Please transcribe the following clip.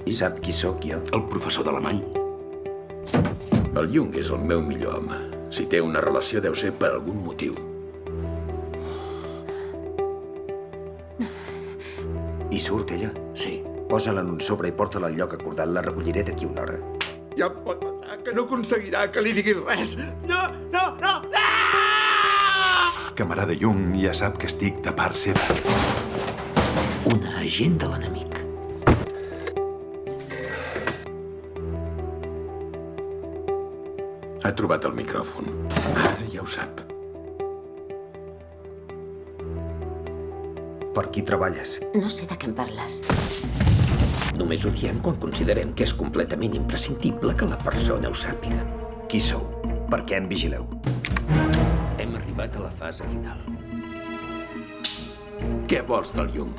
I sap qui sóc jo? El professor d'alemany. El Jung és el meu millor home. Si té una relació deu ser per algun motiu. I surt ella? Sí. Posa-la en un sobre i porta-la al lloc acordat. La recolliré d'aquí una hora. Ja em pot matar, que no aconseguirà que li diguis res. No, no, no! Camarada Jung ja sap que estic de part seva. Una agent de l'enemic. Ha trobat el micròfon. Ara ja ho sap. Per qui treballes? No sé de què em parles. Només ho diem quan considerem que és completament imprescindible que la persona ho sàpiga. Qui sou? Per què em vigileu? Hem arribat a la fase final. Què vols del Jung?